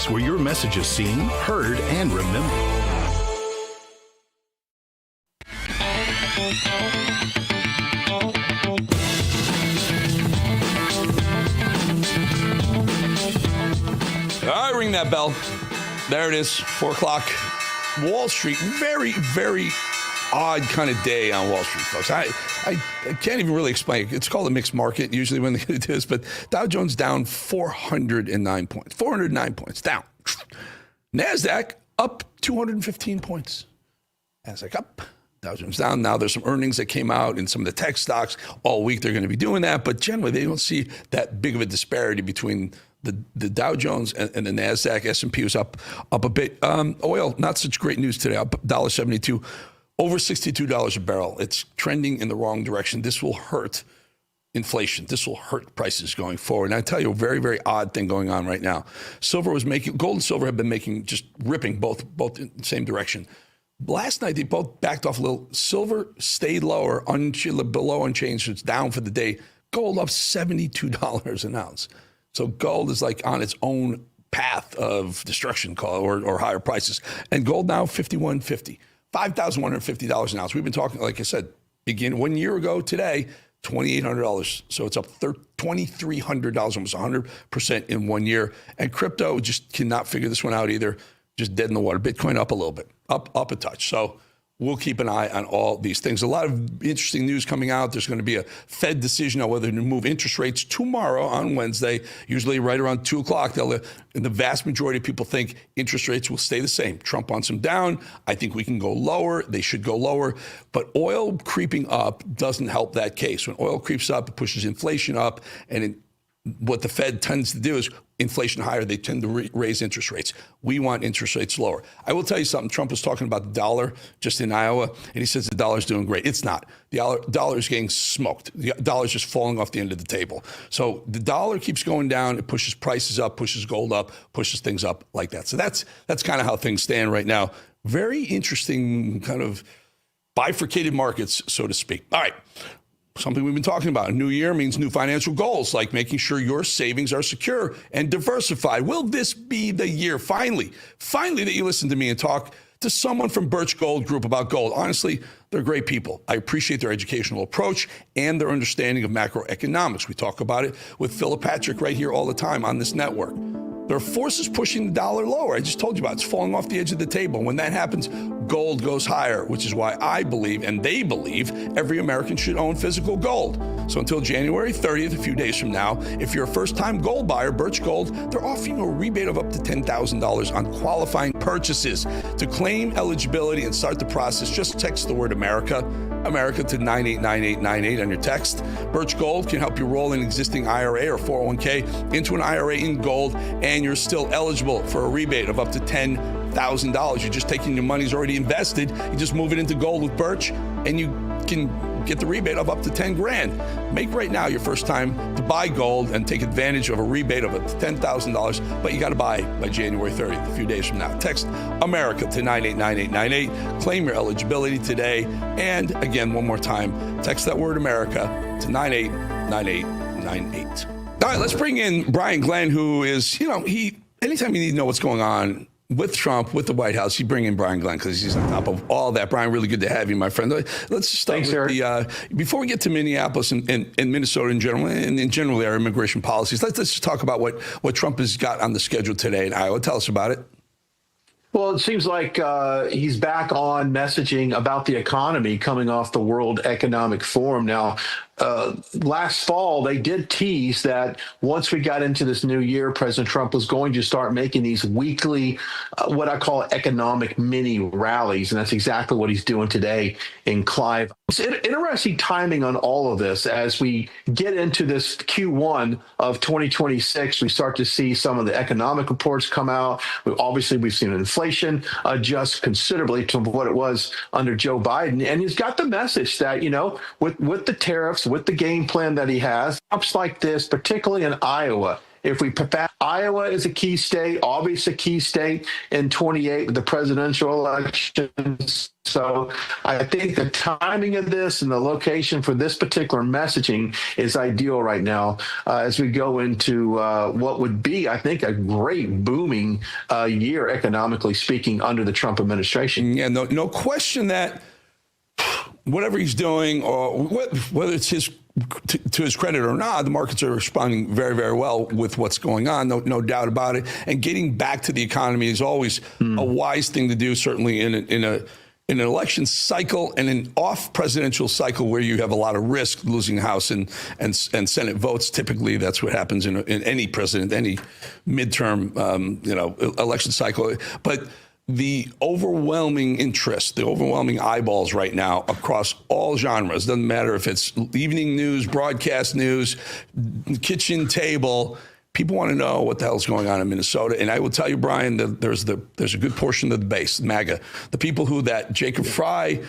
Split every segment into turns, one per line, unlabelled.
place where your message is seen, heard, and remembered.
All right, ring that bell. There it is, 4 o'clock. Wall Street, very, very odd kind of day on Wall Street, folks. I can't even really explain it. It's called a mixed market usually when they do this, but Dow Jones down 409 points. 409 points down. NASDAQ up 215 points. NASDAQ up, Dow Jones down. Now there's some earnings that came out in some of the tech stocks. All week they're going to be doing that, but generally they don't see that big of a disparity between the Dow Jones and the NASDAQ. S&P was up a bit. Oil, not such great news today, up $1.72. Over $62 a barrel. It's trending in the wrong direction. This will hurt inflation. This will hurt prices going forward. And I tell you, a very, very odd thing going on right now. Gold and silver have been making, just ripping both in the same direction. Last night, they both backed off a little. Silver stayed lower, below unchanged. It's down for the day. Gold up $72 an ounce. So gold is like on its own path of destruction or higher prices. And gold now $51.50. $5,150 an ounce. We've been talking, like I said, 1 year ago today, $2,800. So it's up $2,300, almost 100% in 1 year. And crypto just cannot figure this one out either. Just dead in the water. Bitcoin up a little bit, up a touch. So we'll keep an eye on all these things. A lot of interesting news coming out. There's going to be a Fed decision on whether to move interest rates tomorrow on Wednesday, usually right around 2 o'clock. And the vast majority of people think interest rates will stay the same. Trump wants them down. I think we can go lower. They should go lower. But oil creeping up doesn't help that case. When oil creeps up, it pushes inflation up. And what the Fed tends to do is inflation higher, they tend to raise interest rates. We want interest rates lower. I will tell you something. Trump was talking about the dollar just in Iowa, and he says the dollar's doing great. It's not. The dollar is getting smoked. The dollar's just falling off the end of the table. So the dollar keeps going down. It pushes prices up, pushes gold up, pushes things up like that. So that's kind of how things stand right now. Very interesting kind of bifurcated markets, so to speak. All right. Something we've been talking about. A new year means new financial goals, like making sure your savings are secure and diversified. Will this be the year, finally, that you listen to me and talk to someone from Birch Gold Group about gold? Honestly, they're great people. I appreciate their educational approach and their understanding of macroeconomics. We talk about it with Philip Patrick right here all the time on this network. There are forces pushing the dollar lower. I just told you about it. It's falling off the edge of the table. When that happens, gold goes higher, which is why I believe, and they believe, every American should own physical gold. So until January 30th, a few days from now, if you're a first-time gold buyer, Birch Gold, they're offering a rebate of up to $10,000 on qualifying purchases. To claim eligibility and start the process, just text the word America to 989898 on your text. Birch Gold can help you roll an existing IRA or 401k into an IRA in gold, and you're still eligible for a rebate of up to $10,000. You're just taking your money's already invested. You just move it into gold with Birch, and you can get the rebate of up to 10 grand. Make right now your first time to buy gold and take advantage of a rebate of up to $10,000, but you got to buy by January 30th, a few days from now. Text America to 989898. Claim your eligibility today. And again, one more time, text that word America to 989898. All right, let's bring in Brian Glenn, who is, anytime you need to know what's going on with Trump, with the White House, you bring in Brian Glenn because he's on top of all that. Brian, really good to have you, my friend. Let's start before we get to Minneapolis and Minnesota in general, and in generally our immigration policies, let's just talk about what Trump has got on the schedule today in Iowa. Tell us about it.
Well, it seems like he's back on messaging about the economy coming off the World Economic Forum. Now, last fall, they did tease that once we got into this new year, President Trump was going to start making these weekly, what I call economic mini rallies. And that's exactly what he's doing today in Clive. It's interesting timing on all of this. As we get into this Q1 of 2026, we start to see some of the economic reports come out. We've seen inflation adjust considerably to what it was under Joe Biden. And he's got the message that, with the tariffs, with the game plan that he has, ups like this, particularly in Iowa, if we put that, Iowa is a key state, obviously a key state in 28 with the presidential elections. So I think the timing of this and the location for this particular messaging is ideal right now as we go into what would be, I think, a great booming year economically speaking under the Trump administration.
Yeah, no question that whatever he's doing, or whether it's his to his credit or not, the markets are responding very, very well with what's going on. No doubt about it. And getting back to the economy is always a wise thing to do, certainly in an election cycle and an off presidential cycle where you have a lot of risk losing House and Senate votes. Typically, that's what happens in any president, any midterm, election cycle. But the overwhelming interest, the overwhelming eyeballs right now across all genres, doesn't matter if it's evening news, broadcast news, kitchen table, people want to know what the hell's going on in Minnesota. And I will tell you, Brian, that there's a good portion of the base, MAGA, the people who that Jacob Fry,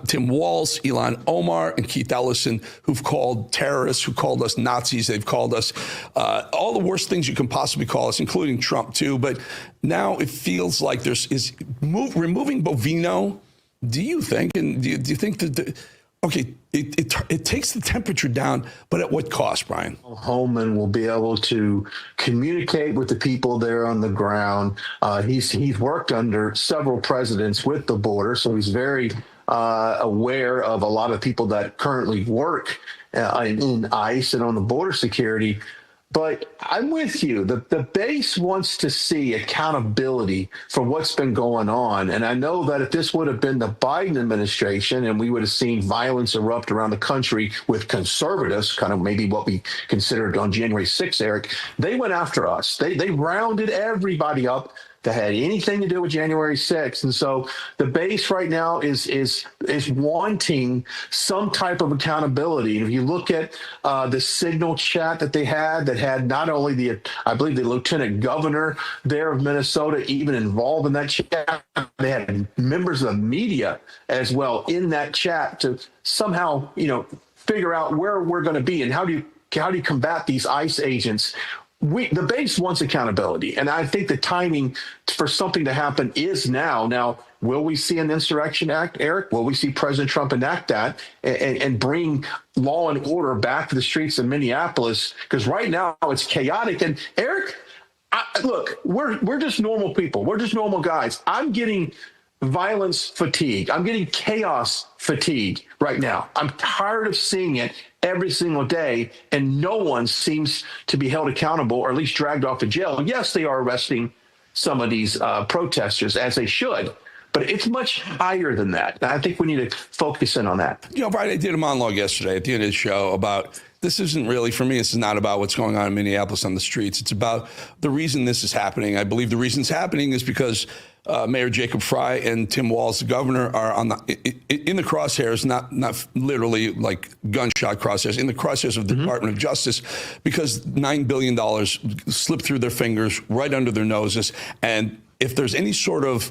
Tim Walz, Ilhan Omar, and Keith Ellison, who've called terrorists, who called us Nazis. They've called us all the worst things you can possibly call us, including Trump, too. But now it feels like removing Bovino, do you think, and do you think that it takes the temperature down, but at what cost, Brian?
Holman will be able to communicate with the people there on the ground. He's worked under several presidents with the border, so he's very aware of a lot of people that currently work in ICE and on the border security. But I'm with you. The base wants to see accountability for what's been going on. And I know that if this would have been the Biden administration and we would have seen violence erupt around the country with conservatives, kind of maybe what we considered on January 6th, Eric, they went after us. They rounded everybody up that had anything to do with January 6th. And so the base right now is wanting some type of accountability. And if you look at the signal chat that had not only I believe the lieutenant governor there of Minnesota even involved in that chat, they had members of the media as well in that chat to somehow, figure out where we're going to be and how do you combat these ICE agents. The base wants accountability, and I think the timing for something to happen is now. Now, will we see an insurrection act, Eric? Will we see President Trump enact that and bring law and order back to the streets of Minneapolis? Because right now it's chaotic. And Eric, look, we're just normal people. We're just normal guys. I'm getting violence fatigue. I'm getting chaos fatigue right now. I'm tired of seeing it every single day, and no one seems to be held accountable or at least dragged off to jail. Yes, they are arresting some of these protesters, as they should, but it's much higher than that. And I think we need to focus in on that.
Brian, I did a monologue yesterday at the end of the show about this isn't really, for me, this is not about what's going on in Minneapolis on the streets. It's about the reason this is happening. I believe the reason it's happening is because Mayor Jacob Fry and Tim Walz, the governor, are in the crosshairs, not literally like gunshot crosshairs, in the crosshairs of the Department of Justice, because $9 billion slipped through their fingers right under their noses. And if there's any sort of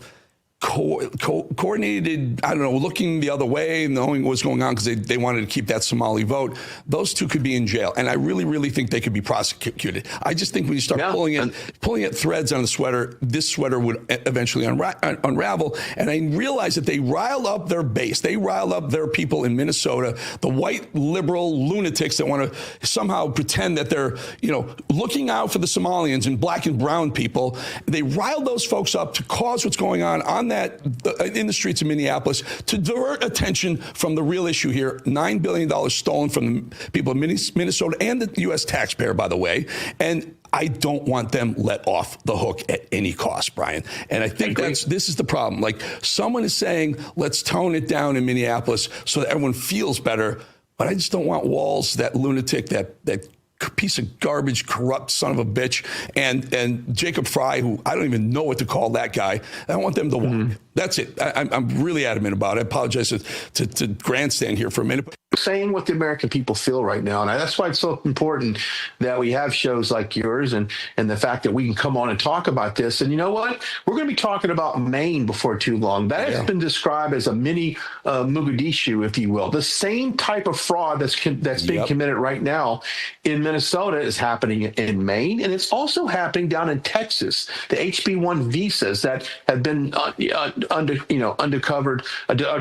coordinated, I don't know, looking the other way, knowing what's going on because they wanted to keep that Somali vote, those two could be in jail. And I really, really think they could be prosecuted. I just think when you start pulling at threads on the sweater, this sweater would eventually unravel. And I realize that they riled up their base. They riled up their people in Minnesota, the white liberal lunatics that want to somehow pretend that they're, looking out for the Somalians and black and brown people. They riled those folks up to cause what's going on that in the streets of Minneapolis, to divert attention from the real issue here. $9 billion stolen from the people of Minnesota and the U.S. taxpayer, by the way. And I don't want them let off the hook at any cost, Brian. And I think this is the problem. Like, someone is saying, let's tone it down in Minneapolis so that everyone feels better. But I just don't want Walz, that lunatic, that piece of garbage, corrupt son of a bitch, and Jacob Fry, who I don't even know what to call that guy. I don't want them to walk. That's it. I'm really adamant about it. I apologize to grandstand here for a minute.
Saying what the American people feel right now. And that's why it's so important that we have shows like yours and the fact that we can come on and talk about this. And you know what? We're going to be talking about Maine before too long. That has been described as a mini Mogadishu, if you will. The same type of fraud that's being committed right now in Minnesota is happening in Maine. And it's also happening down in Texas. The HB1 visas that have been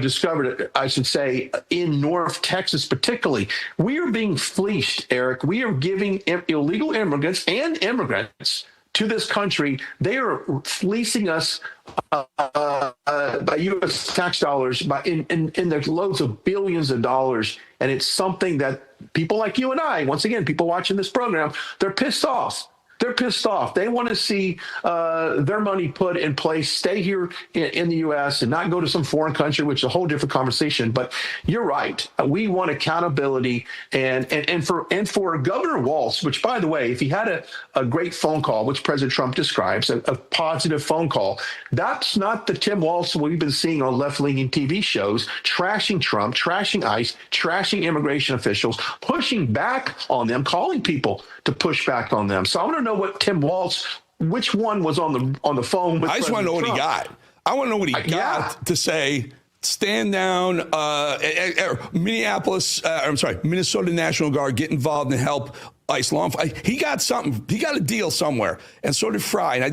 discovered, I should say, in North Texas particularly. We are being fleeced, Eric. We are giving illegal immigrants and immigrants to this country. They are fleecing us by U.S. tax dollars in the loads of billions of dollars. And it's something that people like you and I, once again, people watching this program, they're pissed off. They're pissed off. They want to see their money put in place, stay here in the U.S. and not go to some foreign country, which is a whole different conversation. But you're right. We want accountability and for Governor Walz, which, by the way, if he had a great phone call, which President Trump describes, a positive phone call, that's not the Tim Walz we've been seeing on left-leaning TV shows, trashing Trump, trashing ICE, trashing immigration officials, pushing back on them, calling people to push back on them. So I want to know what Tim Walz, which one was on the phone with
I just want to know what he got. I want to know what he got to say. Stand down, Minnesota National Guard, get involved and help ICE law enforcement. He got something. He got a deal somewhere, and so did Fry. And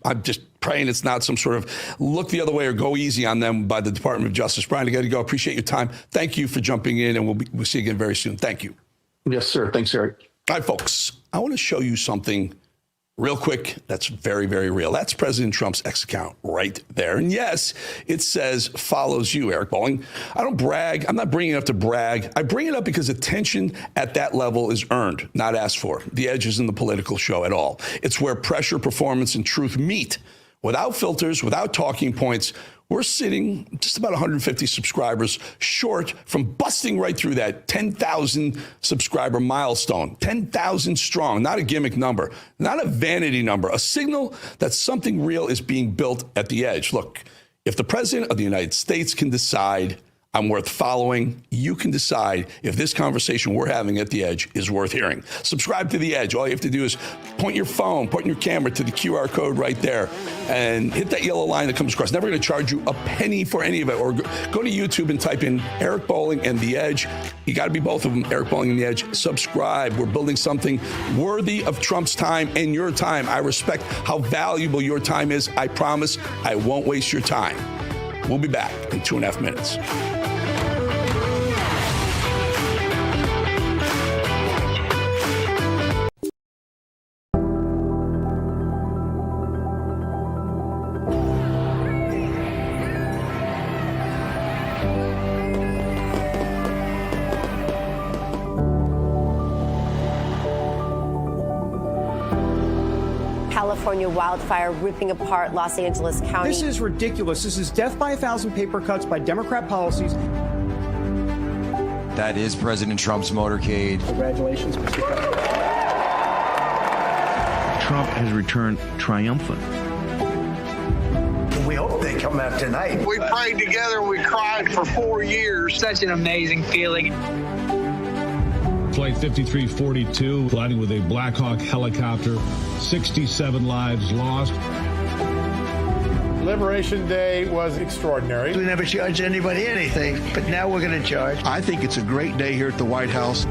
I'm just praying it's not some sort of look the other way or go easy on them by the Department of Justice. Brian, I got to go. Appreciate your time. Thank you for jumping in, and we'll see you again very soon. Thank you.
Yes, sir. Thanks, Eric.
All right, folks. I want to show you something real quick that's very, very real. That's President Trump's X account right there. And yes, it says follows you, Eric Bolling. I don't brag. I'm not bringing it up to brag. I bring it up because attention at that level is earned, not asked for. The Edge isn't the political show at all. It's where pressure, performance, and truth meet. Without filters, without talking points, we're sitting just about 150 subscribers short from busting right through that 10,000 subscriber milestone. 10,000 strong, not a gimmick number, not a vanity number, a signal that something real is being built at the Edge. Look, if the President of the United States can decide I'm worth following, you can decide if this conversation we're having at the Edge is worth hearing. Subscribe to the Edge. All you have to do is point your phone, point your camera to the QR code right there and hit that yellow line that comes across. Never going to charge you a penny for any of it. Or go to YouTube and type in Eric Bolling and the Edge. You got to be both of them, Eric Bolling and the Edge. Subscribe. We're building something worthy of Trump's time and your time. I respect how valuable your time is. I promise I won't waste your time. We'll be back in 2.5 minutes.
California wildfire ripping apart Los Angeles County.
This is ridiculous. This is death by 1,000 paper cuts by Democrat policies.
That is President Trump's motorcade.
Congratulations, Mr. President.
Trump has returned triumphant.
We hope they come out tonight.
We prayed together and we cried for 4 years.
Such an amazing feeling.
Flight 5342 colliding with a Black Hawk helicopter. 67 lives lost.
Liberation Day was extraordinary.
We never charged anybody anything, but now we're going to charge.
I think it's a great day here at the White House.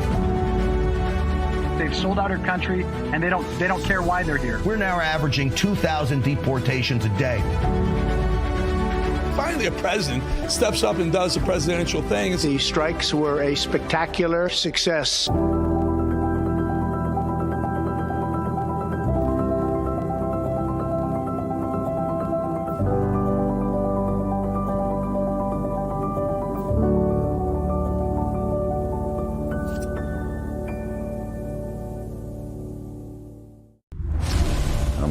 They've sold out our country, and they don't care why they're here.
We're now averaging 2,000 deportations a day.
Finally, a president steps up and does a presidential thing.
The strikes were a spectacular success.
I'm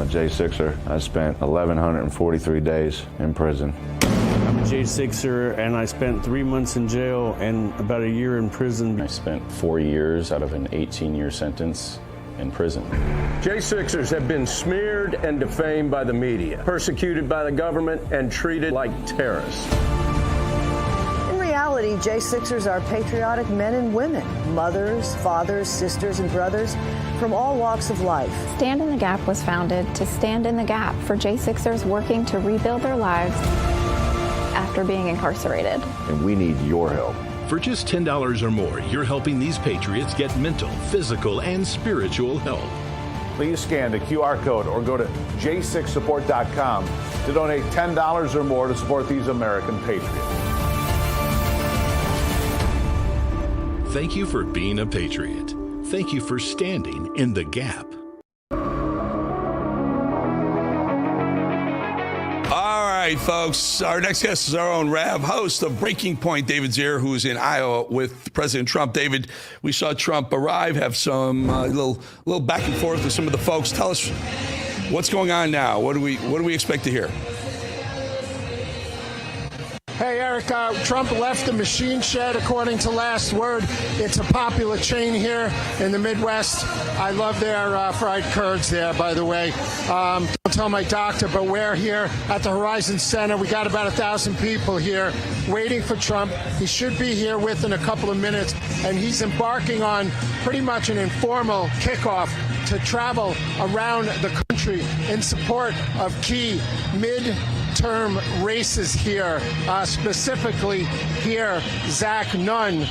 a J6er. I spent 1,143 days in prison.
I'm a J6er, and I spent 3 months in jail and about a year in prison.
I spent 4 years out of an 18-year sentence in prison.
J6ers have been smeared and defamed by the media, persecuted by the government, and treated like terrorists.
In reality, J6ers are patriotic men and women, mothers, fathers, sisters, and brothers from all walks of life.
Stand in the Gap was founded to stand in the gap for J6ers working to rebuild their lives after being incarcerated.
And we need your help.
For just $10 or more, you're helping these patriots get mental, physical, and spiritual help.
Please scan the QR code or go to j6support.com to donate $10 or more to support these American patriots.
Thank you for being a patriot. Thank you for standing in the gap.
All right, folks. Our next guest is our own Rav, host of Breaking Point, David Zier, who's in Iowa with President Trump. David, we saw Trump arrive, have some little back and forth with some of the folks. Tell us what's going on now. What do we expect to hear?
Hey, Eric, Trump left the machine shed, according to last word. It's a popular chain here in the Midwest. I love their fried curds there, by the way. Don't tell my doctor, but we're here at the Horizon Center. We got about 1,000 people here waiting for Trump. He should be here within a couple of minutes, and he's embarking on pretty much an informal kickoff to travel around the country in support of key mid-term races here. Specifically here, Zach Nunn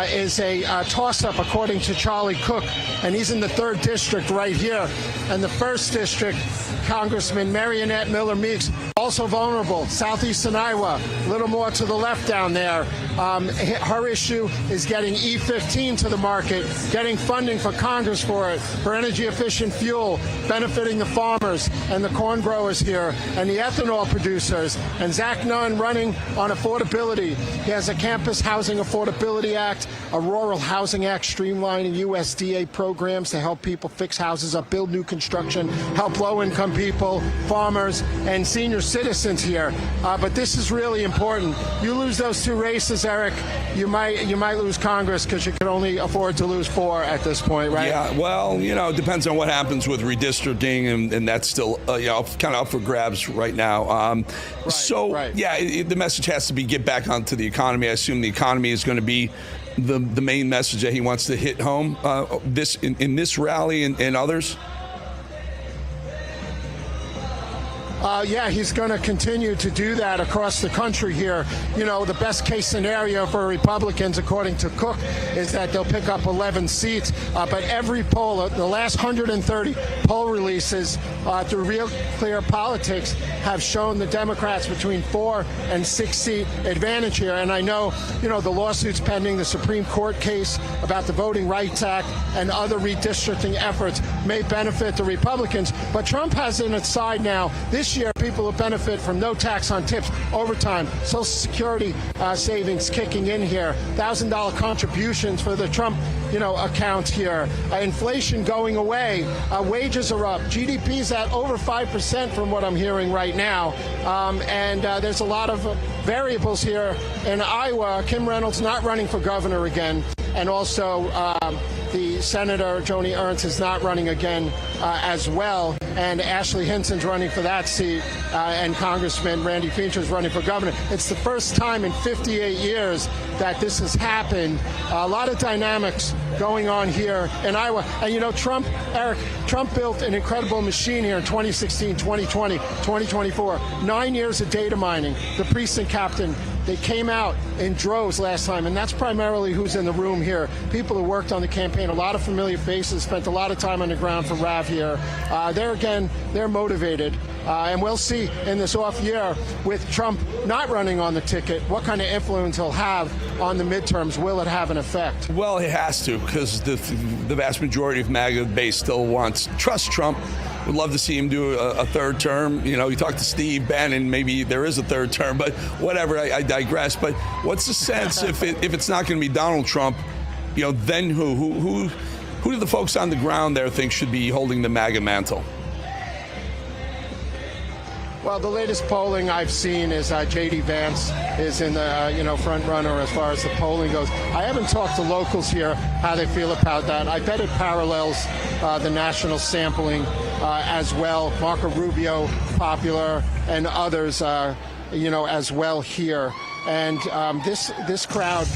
is a toss-up according to Charlie Cook, and he's in the 3rd district right here. And the 1st district, Congressman Marionette Miller Meeks, also vulnerable, southeastern Iowa, a little more to the left down there. Her issue is getting E15 to the market, getting funding for Congress for it, for energy-efficient fuel, benefiting the farmers and the corn growers here and the ethanol producers. And Zach Nunn running on affordability. He has a Campus Housing Affordability Act, a Rural Housing Act streamlining USDA programs to help people fix houses up, build new construction, help low-income people, farmers, and senior citizens here. But this is really important. You lose those 2 races, Eric, you might lose Congress because you can only afford to lose 4 at this point, right?
Yeah, well, it depends on what happens with redistricting, and that's still kind of up for grabs right now. The message has to be get back onto the economy. I assume the economy is going to be the main message that he wants to hit home in this rally and others.
He's going to continue to do that across the country here. The best case scenario for Republicans, according to Cook, is that they'll pick up 11 seats. But every poll, the last 130 poll releases through Real Clear Politics have shown the Democrats between 4 and 6 seat advantage here. And I know, the lawsuits pending, the Supreme Court case about the Voting Rights Act and other redistricting efforts may benefit the Republicans. But Trump has in its side now. This year, people will benefit from no tax on tips, overtime, Social Security savings kicking in here, $1,000 contributions for the Trump, account here, inflation going away, wages are up, GDP's at over 5% from what I'm hearing right now, and there's a lot of variables here in Iowa. Kim Reynolds not running for governor again, and also the Senator Joni Ernst is not running again as well, and Ashley Hinson's running for that seat, and Congressman Randy Fincher is running for governor. It's the first time in 58 years that this has happened. A lot of dynamics going on here in Iowa. And Trump built an incredible machine here in 2016, 2020, 2024. 9 years of data mining. The precinct captain, they came out in droves last time, and that's primarily who's in the room here. People who worked on the campaign, a lot of familiar faces, spent a lot of time on the ground for Rav here. They're motivated. And we'll see in this off year with Trump not running on the ticket, what kind of influence he'll have on the midterms. Will it have an effect?
Well, it has to, because the vast majority of MAGA base still trust Trump. Would love to see him do a 3rd term. You talk to Steve Bannon, maybe there is a 3rd term, but whatever, I digress. But what's the sense if it's not going to be Donald Trump, then who do the folks on the ground there think should be holding the MAGA mantle?
Well, the latest polling I've seen is J.D. Vance is in the front runner as far as the polling goes. I haven't talked to locals here how they feel about that. I bet it parallels the national sampling as well. Marco Rubio, popular, and others, as well here. And this crowd,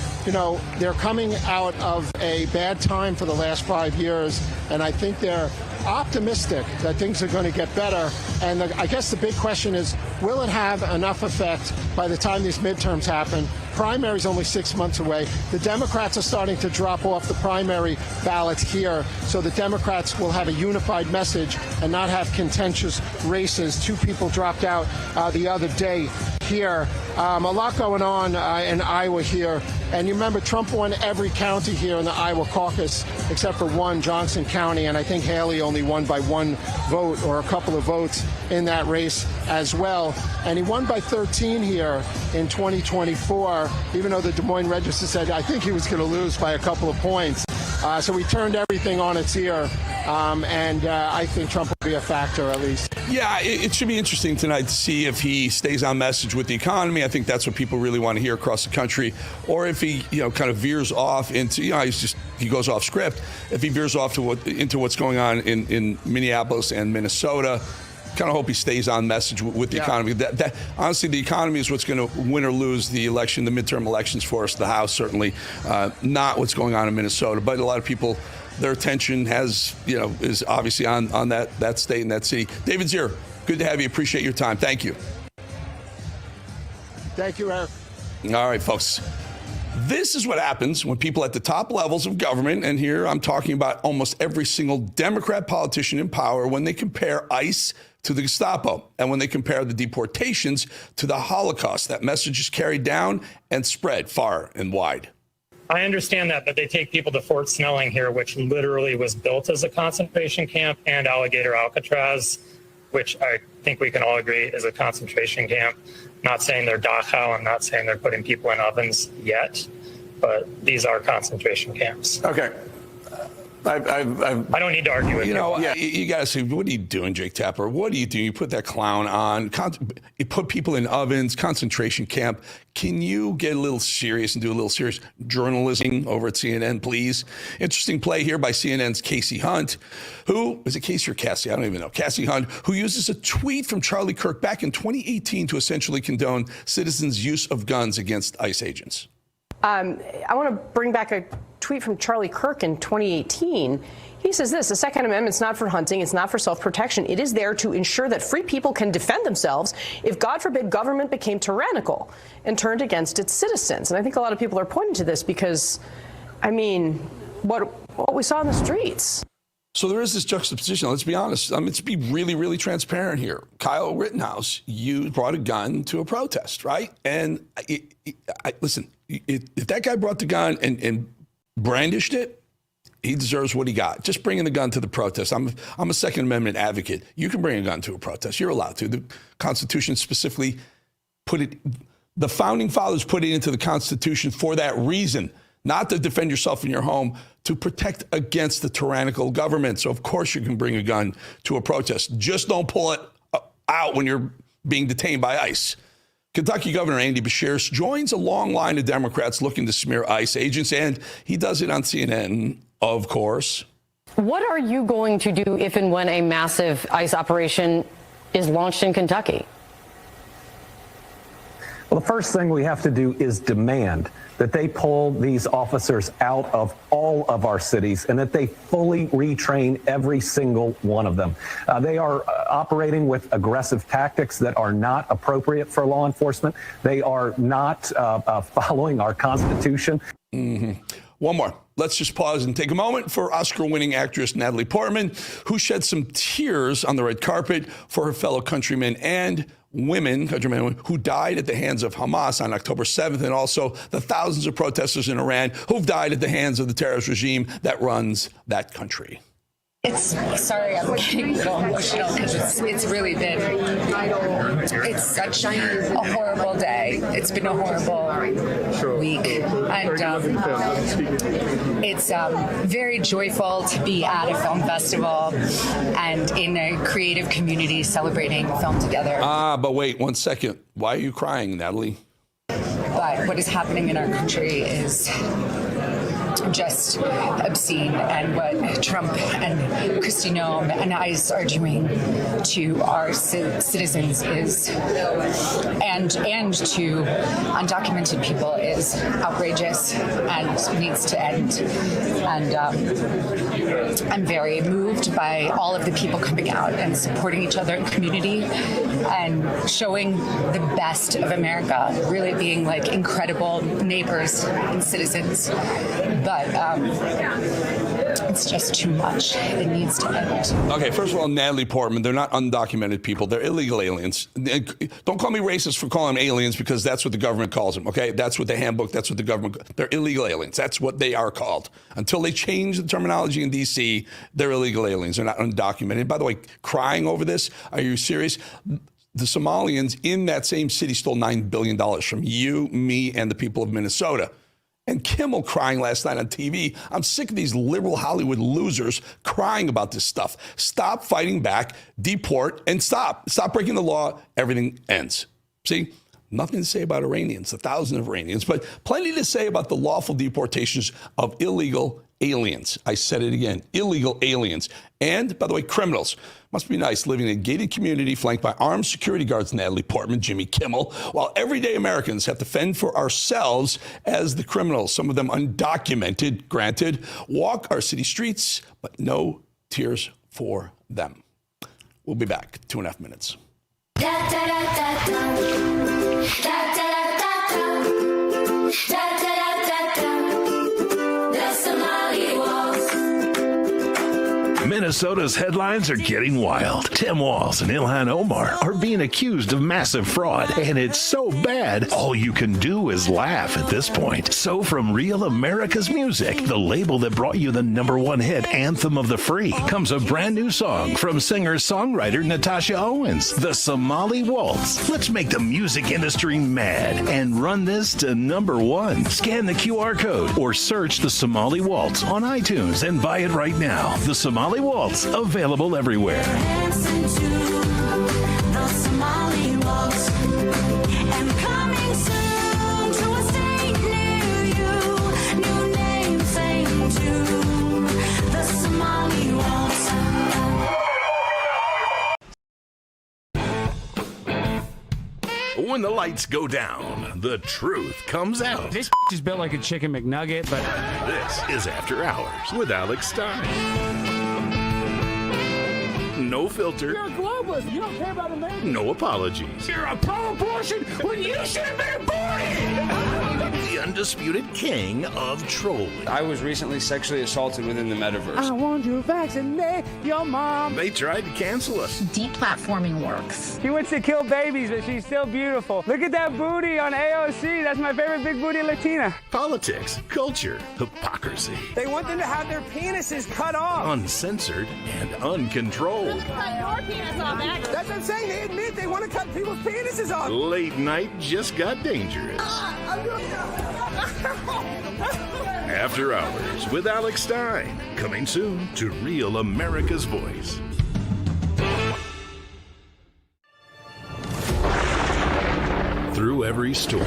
they're coming out of a bad time for the last 5 years, and I think they're optimistic that things are going to get better. And I guess the big question is, will it have enough effect by the time these midterms happen? Primary's only 6 months away. The Democrats are starting to drop off the primary ballots here, so the Democrats will have a unified message and not have contentious races. 2 people dropped out the other day here. A lot going on in Iowa here. And you remember, Trump won every county here in the Iowa caucus except for one, Johnson County, and I think Haley only won by 1 vote or a couple of votes in that race as well. And he won by 13 here in 2024, even though the Des Moines Register said I think he was going to lose by a couple of points. So we turned everything on its ear, and I think Trump will be a factor at least.
Yeah, it should be interesting tonight to see if he stays on message with the economy. I think that's what people really want to hear across the country. Or if he, kind of veers off into, he goes off script. If he veers off into what's going on in Minneapolis and Minnesota, kind of hope he stays on message with the economy. That honestly, the economy is what's going to win or lose the election, the midterm elections for us, the House certainly, not what's going on in Minnesota. But a lot of people, their attention is obviously on that state and that city. David Zier, good to have you. Appreciate your time. Thank you.
Thank you, Eric.
All right, folks. This is what happens when people at the top levels of government, and here I'm talking about almost every single Democrat politician in power, when they compare ICE to the Gestapo and when they compare the deportations to the Holocaust. That message is carried down and spread far and wide.
I understand that, but they take people to Fort Snelling here, which literally was built as a concentration camp, and Alligator Alcatraz, which I think we can all agree is a concentration camp. Not saying they're Dachau, I'm not saying they're putting people in ovens yet, but these are concentration camps.
Okay.
I don't need to argue with you.
You got to say, what are you doing, Jake Tapper? What are you doing? You put that clown on. You put people in ovens, concentration camp. Can you get a little serious and do a little serious journalism over at CNN, please? Interesting play here by CNN's Casey Hunt, who, is it Casey or Cassie? I don't even know. Cassie Hunt, who uses a tweet from Charlie Kirk back in 2018 to essentially condone citizens' use of guns against ICE agents.
I want to bring back a tweet from Charlie Kirk in 2018. He says this: the Second Amendment's not for hunting, it's not for self-protection. It is there to ensure that free people can defend themselves if, God forbid, government became tyrannical and turned against its citizens. And I think a lot of people are pointing to this because, what we saw in the streets.
So there is this juxtaposition. Let's be honest. Let's be really, really transparent here. Kyle Rittenhouse, you brought a gun to a protest, right? And listen, if that guy brought the gun and brandished it, he deserves what he got. Just bringing the gun to the protest. I'm a Second Amendment advocate. You can bring a gun to a protest. You're allowed to. The Constitution specifically the Founding Fathers put it into the Constitution for that reason, not to defend yourself in your home, to protect against the tyrannical government. So, of course, you can bring a gun to a protest. Just don't pull it out when you're being detained by ICE. Kentucky Governor Andy Beshear joins a long line of Democrats looking to smear ICE agents, and he does it on CNN, of course.
What are you going to do if and when a massive ICE operation is launched in Kentucky?
Well, the first thing we have to do is demand that they pull these officers out of all of our cities and that they fully retrain every single one of them. They are operating with aggressive tactics that are not appropriate for law enforcement. They are not following our Constitution.
Mm-hmm. One more. Let's just pause and take a moment for Oscar-winning actress Natalie Portman, who shed some tears on the red carpet for her fellow countrymen and countrymen who died at the hands of Hamas on October 7th, and also the thousands of protesters in Iran who've died at the hands of the terrorist regime that runs that country.
Sorry, I'm getting a little emotional because it's really been, it's
such a horrible day. It's been a horrible week. And it's very joyful to be at a film festival and in a creative community celebrating film together.
But wait 1 second. Why are you crying, Natalie?
But what is happening in our country is just obscene, and what Trump and Kristi Noem and ICE are doing to our citizens is, and to undocumented people is outrageous and needs to end. And I'm very moved by all of the people coming out and supporting each other in community and showing the best of America, really being like incredible neighbors and citizens. But it's just too much. It needs to end.
Okay, first of all, Natalie Portman, they're not undocumented people. They're illegal aliens. Don't call me racist for calling them aliens, because that's what the government calls them, okay? That's what the handbook, that's what the government, they're illegal aliens. That's what they are called. Until they change the terminology in D.C., they're illegal aliens. They're not undocumented. By the way, crying over this, are you serious? The Somalians in that same city stole $9 billion from you, me, and the people of Minnesota. And Kimmel crying last night on TV. I'm sick of these liberal Hollywood losers crying about this stuff. Stop fighting back, deport, and stop. Stop breaking the law. Everything ends. See? Nothing to say about Iranians, the thousands of Iranians, but plenty to say about the lawful deportations of illegal aliens. I said it again, illegal aliens. And, by the way, criminals. Must be nice living in a gated community flanked by armed security guards, Natalie Portman, Jimmy Kimmel, while everyday Americans have to fend for ourselves as the criminals, some of them undocumented, granted, walk our city streets, but no tears for them. We'll be back, 2.5 minutes.
Minnesota's headlines are getting wild. Tim Walz and Ilhan Omar are being accused of massive fraud, and it's so bad, all you can do is laugh at this point. So from Real America's Music, the label that brought you the #1 hit, Anthem of the Free, comes a brand new song from singer-songwriter Natasha Owens, The Somali Waltz. Let's make the music industry mad and run this to #1. Scan the QR code or search The Somali Waltz on iTunes and buy it right now. The Somali Waltz, available everywhere. When the lights go down, the truth comes out.
This is built like a chicken McNugget, but...
This is After Hours with Alex Stein. No filter.
You're a globalist. You don't care about America.
No apologies.
You're a pro-abortion when you should have been aborted.
The undisputed king of trolling.
I was recently sexually assaulted within the metaverse.
I want to vaccinate your mom.
They tried to cancel us.
Deplatforming works.
She wants to kill babies, but she's still beautiful. Look at that booty on AOC. That's my favorite big booty Latina.
Politics, culture, hypocrisy.
They want them to have their penises cut off.
Uncensored and uncontrolled.
That's what I'm saying. They admit they want to cut people's penises off.
Late night just got dangerous. After Hours with Alex Stein. Coming soon to Real America's Voice. Through every storm,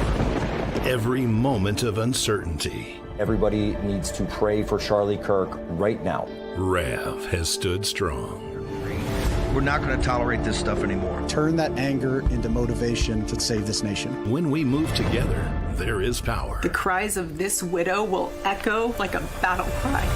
every moment of uncertainty,
everybody needs to pray for Charlie Kirk right now.
Rev has stood strong.
We're not going to tolerate this stuff anymore.
Turn that anger into motivation to save this nation.
When we move together, there is power.
The cries of this widow will echo like a battle cry.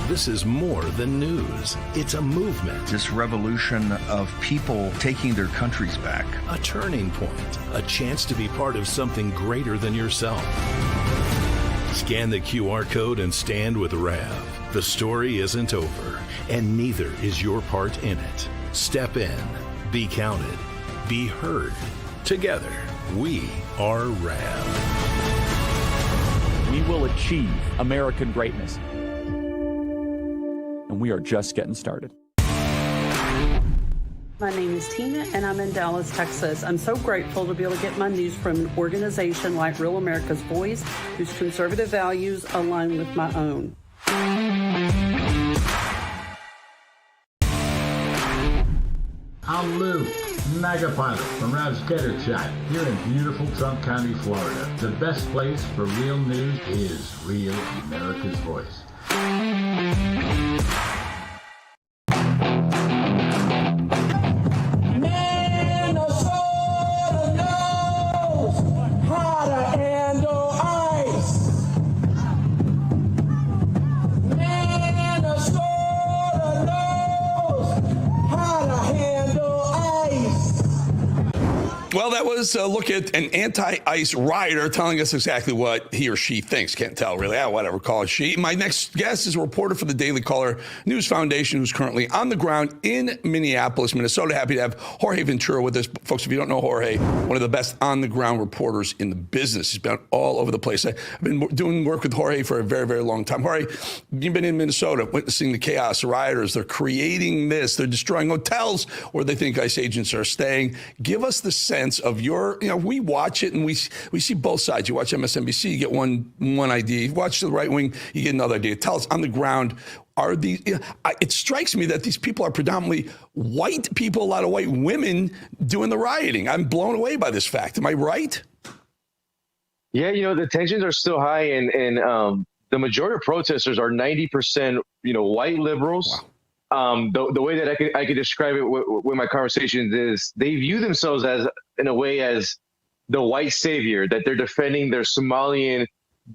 This is more than news. It's a movement.
This revolution of people taking their countries back.
A turning point. A chance to be part of something greater than yourself. Scan the QR code and stand with Rev. The story isn't over, and neither is your part in it. Step in, be counted, be heard. Together, we are Rev.
We will achieve American greatness. And we are just getting started.
My name is Tina, and I'm in Dallas, Texas. I'm so grateful to be able to get my news from an organization like Real America's Voice, whose conservative values align with my own.
I'm Lou, mega pilot from Rob's Gator Shot here in beautiful Trump County, Florida. The best place for real news is Real America's Voice.
Well, that was a look at an anti-ICE rioter telling us exactly what he or she thinks. Can't tell, really. Whatever, call it she. My next guest is a reporter for the Daily Caller News Foundation who's currently on the ground in Minneapolis, Minnesota. Happy to have Jorge Ventura with us. Folks, if you don't know Jorge, one of the best on-the-ground reporters in the business. He's been all over the place. I've been doing work with Jorge for a very, very long time. Jorge, you've been in Minnesota witnessing the chaos. The rioters, they're creating this. They're destroying hotels where they think ICE agents are staying. Give us the sense of your, we watch it and we see both sides. You watch MSNBC, you get one idea. You watch the right wing, you get another idea. Tell us on the ground, it strikes me that these people are predominantly white people, a lot of white women doing the rioting. I'm blown away by this fact. Am I right?
Yeah, the tensions are still high, and the majority of protesters are 90%, white liberals. Wow. The way that I could describe it with my conversations is they view themselves as the white savior, that they're defending their Somalian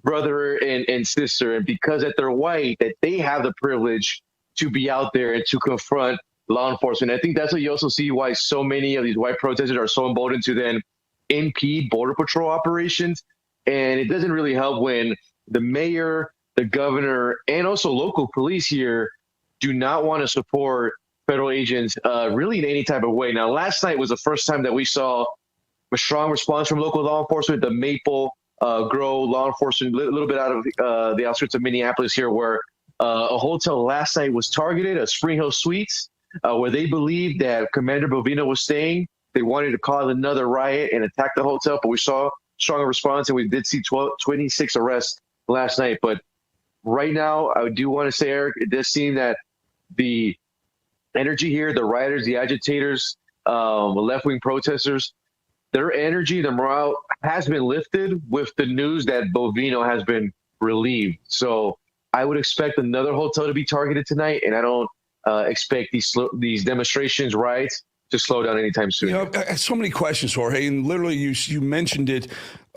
brother and sister, and because that they're white, that they have the privilege to be out there and to confront law enforcement. I think that's what you also see why so many of these white protesters are so emboldened to then impede Border Patrol operations. And it doesn't really help when the mayor, the governor, and also local police here do not want to support federal agents really in any type of way. Now, last night was the first time that we saw a strong response from local law enforcement. The Maple Grove law enforcement, a little bit out of the outskirts of Minneapolis here, where a hotel last night was targeted, a Spring Hill Suites, where they believed that Commander Bovino was staying. They wanted to cause another riot and attack the hotel, but we saw stronger response, and we did see 26 arrests last night. But right now, I do want to say, Eric, it does seem that the energy here, the rioters, the agitators, the left-wing protesters, their energy, their morale has been lifted with the news that Bovino has been relieved. So I would expect another hotel to be targeted tonight, and I don't expect these demonstrations, riots, to slow down anytime soon.
I have so many questions, Jorge, and literally you mentioned it.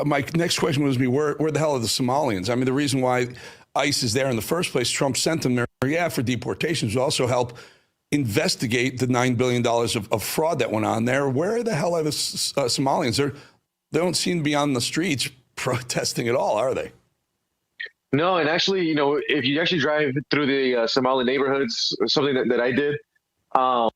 My next question was where the hell are the Somalians? I mean, the reason why ICE is there in the first place, Trump sent them there, for deportations, would also help investigate the $9 billion of fraud that went on there. Where the hell are the Somalians? They don't seem to be on the streets protesting at all, are they?
No, and actually, if you actually drive through the Somali neighborhoods, something that I did, all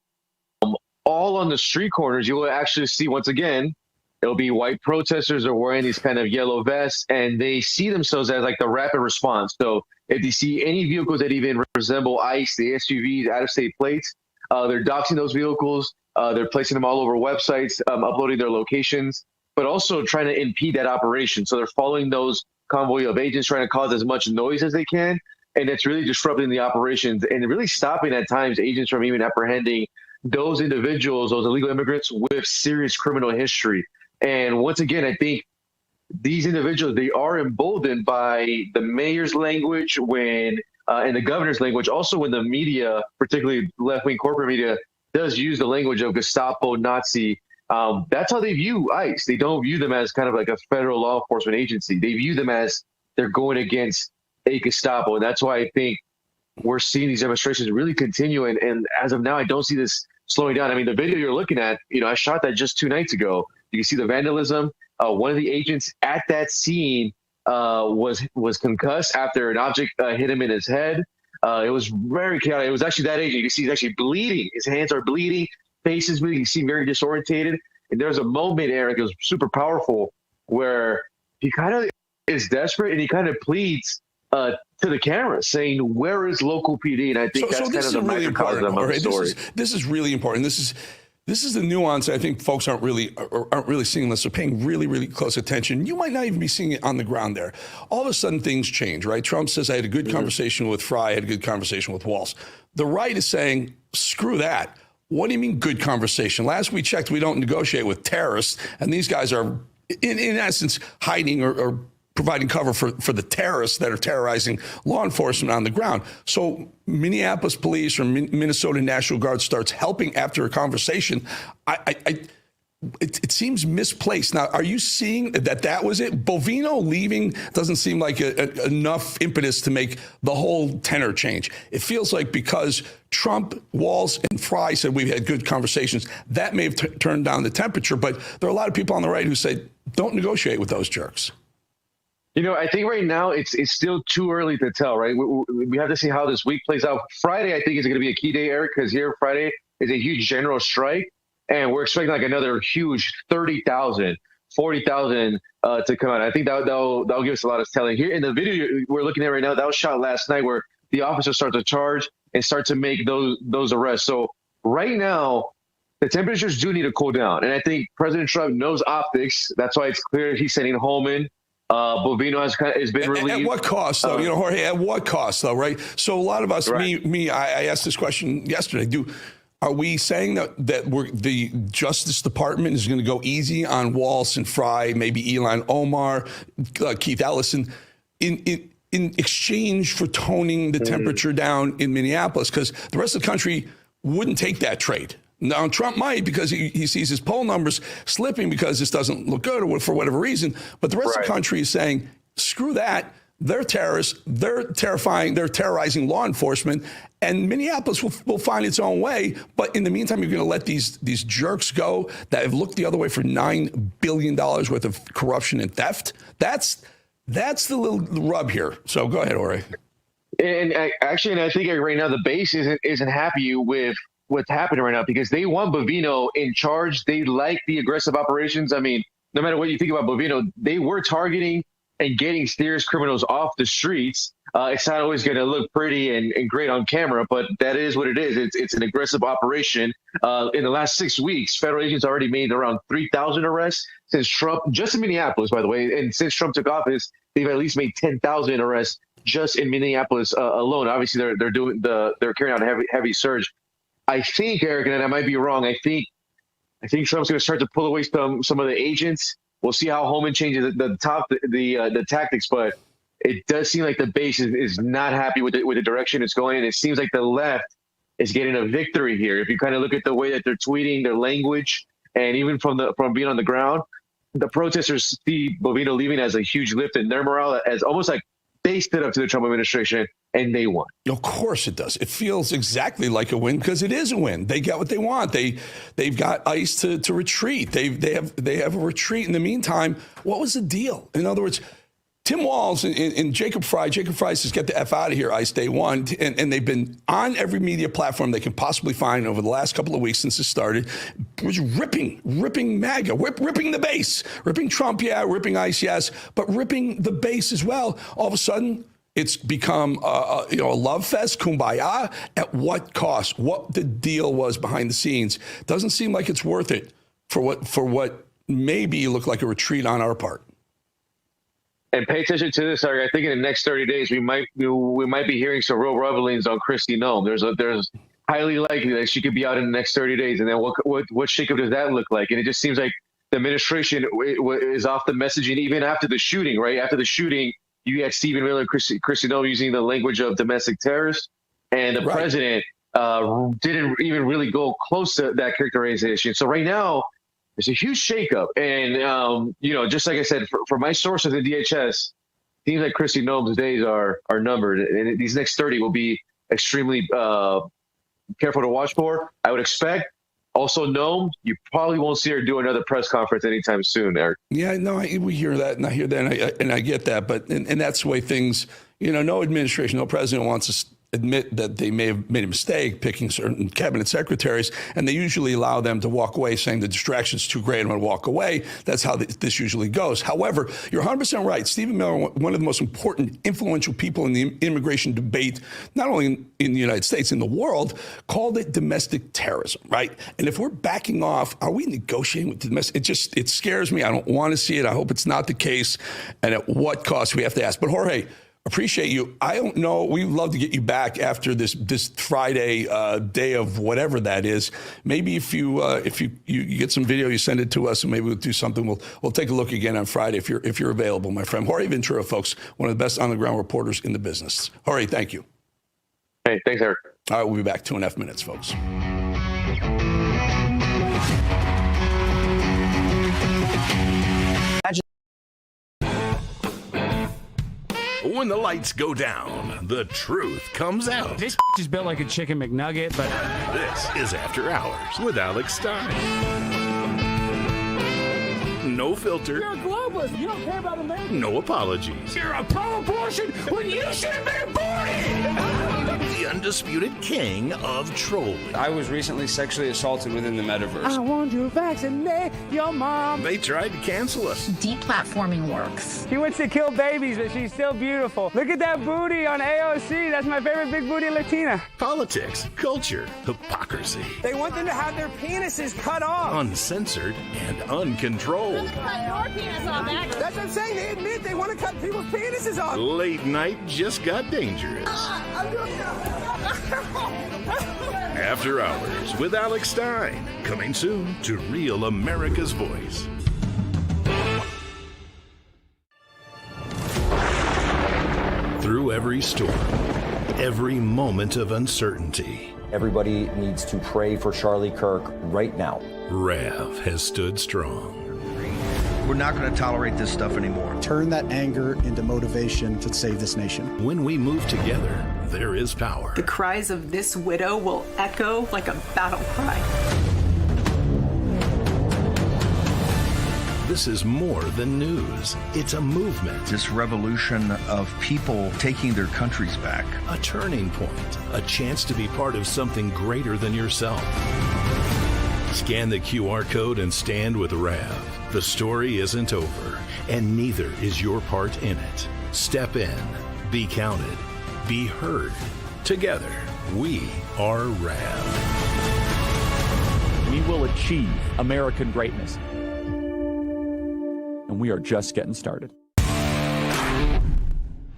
on the street corners, you will actually see, once again, it'll be white protesters are wearing these kind of yellow vests, and they see themselves as like the rapid response. So if they see any vehicles that even resemble ICE, the SUVs, out-of-state plates, they're doxing those vehicles. They're placing them all over websites, uploading their locations, but also trying to impede that operation. So they're following those convoy of agents, trying to cause as much noise as they can, and it's really disrupting the operations and really stopping at times agents from even apprehending those individuals, those illegal immigrants with serious criminal history. And once again, I think these individuals, they are emboldened by the mayor's language and the governor's language. Also, when the media, particularly left-wing corporate media, does use the language of Gestapo, Nazi, that's how they view ICE. They don't view them as kind of like a federal law enforcement agency. They view them as they're going against a Gestapo. And that's why I think we're seeing these demonstrations really continue. And as of now, I don't see this slowing down. I mean, the video you're looking at, I shot that just 2 nights ago. You can see the vandalism. One of the agents at that scene was concussed after an object hit him in his head. It was very chaotic. It was actually that agent. You can see he's actually bleeding. His hands are bleeding, face is bleeding. You see very disorientated. And there's a moment, Eric, it was super powerful, where he kind of is desperate and he kind of pleads to the camera saying, where is local PD? And I think that's kind of the microcosm of the story.
This is really important. This is the nuance I think folks aren't really seeing unless they're paying really, really close attention. You might not even be seeing it on the ground there. All of a sudden, things change, right? Trump says, I had a good conversation with Fry, I had a good conversation with Walz. The right is saying, screw that. What do you mean good conversation? Last we checked, we don't negotiate with terrorists, and these guys are, in essence, hiding or providing cover for the terrorists that are terrorizing law enforcement on the ground. So Minneapolis police or Minnesota National Guard starts helping after a conversation. It seems misplaced. Now, are you seeing that was it? Bovino leaving doesn't seem like enough impetus to make the whole tenor change. It feels like because Trump, Walz, and Fry said we've had good conversations, that may have turned down the temperature. But there are a lot of people on the right who say, don't negotiate with those jerks.
You know, I think right now it's still too early to tell, right? We have to see how this week plays out. Friday, I think, is going to be a key day, Eric, because here Friday is a huge general strike, and we're expecting like another huge 30,000, 40,000 to come out. I think that'll give us a lot of telling. Here in the video we're looking at right now, that was shot last night where the officers start to charge and start to make those arrests. So right now, the temperatures do need to cool down, and I think President Trump knows optics. That's why it's clear he's sending Holman. Bovino has been relieved.
At what cost, though? Jorge, at what cost, though, right? So a lot of us, right. I asked this question yesterday. Are we saying that the Justice Department is going to go easy on Walz and Fry, maybe Ilhan Omar, Keith Ellison, in exchange for toning the temperature down in Minneapolis? Because the rest of the country wouldn't take that trade. Now, Trump might because he sees his poll numbers slipping because this doesn't look good or for whatever reason. But the rest of the country is saying, screw that. They're terrorists. They're terrifying. They're terrorizing law enforcement. And Minneapolis will find its own way. But in the meantime, you're going to let these jerks go that have looked the other way for $9 billion worth of corruption and theft. That's the little rub here. So go ahead, Jorge.
And I think right now the base isn't happy with what's happening right now because they want Bovino in charge. They like the aggressive operations. I mean, no matter what you think about Bovino, they were targeting and getting serious criminals off the streets. It's not always going to look pretty and great on camera, but that is what it is. It's an aggressive operation. In the last 6 weeks, federal agents already made around 3,000 arrests since Trump, just in Minneapolis, by the way. And since Trump took office, they've at least made 10,000 arrests just in Minneapolis alone. Obviously, they're carrying out a heavy surge. I think, Eric, and I might be wrong, I think Trump's going to start to pull away some of the agents. We'll see how Holman changes the tactics, but it does seem like the base is not happy with the direction it's going in. It seems like the left is getting a victory here. If you kind of look at the way that they're tweeting, their language, and even from being on the ground, the protesters see Bovino leaving as a huge lift in their morale, as almost like they stood up to the Trump administration and they won.
Of course it does. It feels exactly like a win because it is a win. They get what they want. They've got ICE to retreat. They have a retreat. In the meantime, what was the deal? In other words, Tim Walz and Jacob Fry says, get the F out of here, ICE day one. And they've been on every media platform they can possibly find over the last couple of weeks since it started, was ripping MAGA, ripping the base, ripping Trump, yeah, ripping ICE, yes, but ripping the base as well. All of a sudden, it's become a love fest, kumbaya. At what cost? What the deal was behind the scenes? Doesn't seem like it's worth it for what maybe looked like a retreat on our part.
And pay attention to this, Eric. I think in the next 30 days we might be hearing some real rumblings on Kristi Noem. There's highly likely that she could be out in the next 30 days. And then what shakeup does that look like? And it just seems like the administration is off the messaging even after the shooting, right? After the shooting, you had Stephen Miller and Kristi Noem using the language of domestic terrorists, and the president didn't even really go close to that characterization. So right now, there's a huge shakeup. And, just like I said, for my sources at DHS, it seems like Kristi Noem's days are numbered. And these next 30 will be extremely careful to watch for. I would expect. Also, Noem, you probably won't see her do another press conference anytime soon, Eric.
Yeah, no, we hear that, and I hear that, and I get that. But and that's the way things, no administration, no president wants admit that they may have made a mistake picking certain cabinet secretaries, and they usually allow them to walk away saying the distraction's too great, I'm going to walk away. That's how this usually goes. However, you're 100% right. Stephen Miller, one of the most important, influential people in the immigration debate, not only in the United States, in the world, called it domestic terrorism, right? And if we're backing off, are we negotiating with domestic? It scares me. I don't want to see it. I hope it's not the case. And at what cost, we have to ask. But Jorge, appreciate you. I don't know. We'd love to get you back after this Friday day of whatever that is. Maybe if you get some video, you send it to us, and maybe we'll do something. We'll take a look again on Friday if you're available, my friend. Jorge Ventura, folks, one of the best on the ground reporters in the business. Jorge, thank you.
Hey, thanks, Eric.
All right, we'll be back 2.5 minutes, folks.
When the lights go down, the truth comes out.
This is built like a chicken McNugget, but...
This is After Hours with Alex Stein. No filter.
You're a globalist. You don't care about America.
No apologies.
You're a pro-abortion when you should have been aborted.
The undisputed king of trolling.
I was recently sexually assaulted within the metaverse.
I want to vaccinate your mom.
They tried to cancel us.
Deplatforming works.
She wants to kill babies, but she's still beautiful. Look at that booty on AOC. That's my favorite big booty Latina.
Politics, culture, hypocrisy.
They want them to have their penises cut off.
Uncensored and uncontrolled.
That's what I'm saying. They admit they want to cut people's penises off.
Late night just got dangerous. After Hours with Alex Stein. Coming soon to Real America's Voice. Through every storm, every moment of uncertainty,
everybody needs to pray for Charlie Kirk right now.
Rev has stood strong.
We're not going to tolerate this stuff anymore.
Turn that anger into motivation to save this nation.
When we move together, there is power.
The cries of this widow will echo like a battle cry.
This is more than news. It's a movement.
This revolution of people taking their countries back.
A turning point. A chance to be part of something greater than yourself. Scan the QR code and stand with Rav. The story isn't over, and neither is your part in it. Step in, be counted, be heard. Together, we are Rav.
We will achieve American greatness. And we are just getting started.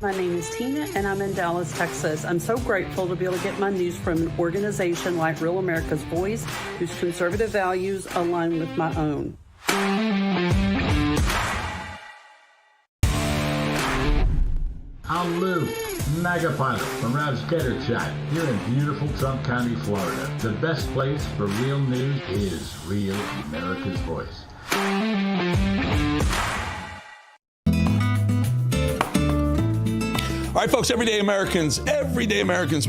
My name is Tina, and I'm in Dallas, Texas. I'm so grateful to be able to get my news from an organization like Real America's Voice, whose conservative values align with my own.
I'm Lou, MAGA pilot from Rav's Getter Chat here in beautiful Trump County, Florida. The best place for real news is Real America's Voice.
All right, folks, everyday Americans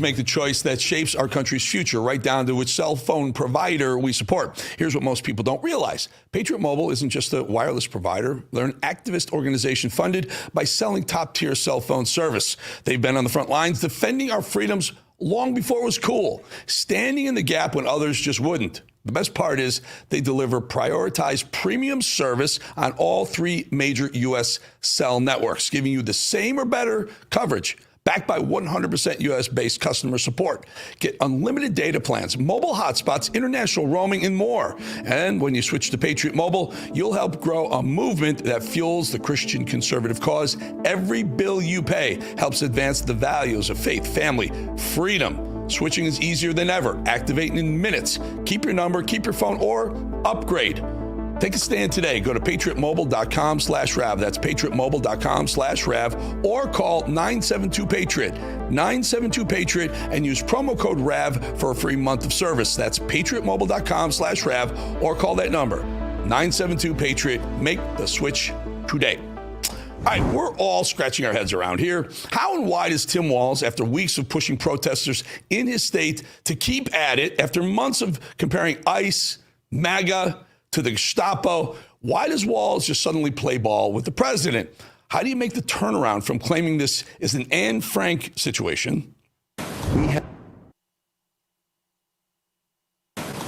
make the choice that shapes our country's future, right down to which cell phone provider we support. Here's what most people don't realize. Patriot Mobile isn't just a wireless provider. They're an activist organization funded by selling top-tier cell phone service. They've been on the front lines defending our freedoms long before it was cool, standing in the gap when others just wouldn't. The best part is they deliver prioritized premium service on all 3 major U.S. cell networks, giving you the same or better coverage, backed by 100% U.S.-based customer support. Get unlimited data plans, mobile hotspots, international roaming, and more. And when you switch to Patriot Mobile, you'll help grow a movement that fuels the Christian conservative cause. Every bill you pay helps advance the values of faith, family, freedom. Switching is easier than ever. Activating in minutes. Keep your number, keep your phone, or upgrade. Take a stand today. Go to patriotmobile.com/Rav. That's patriotmobile.com/Rav. Or call 972-PATRIOT. 972-PATRIOT and use promo code RAV for a free month of service. That's patriotmobile.com/Rav. Or call that number, 972-PATRIOT. Make the switch today. All right, we're all scratching our heads around here. How and why does Tim Walz, after weeks of pushing protesters in his state to keep at it, after months of comparing ICE, MAGA to the Gestapo, why does Walz just suddenly play ball with the president? How do you make the turnaround from claiming this is an Anne Frank situation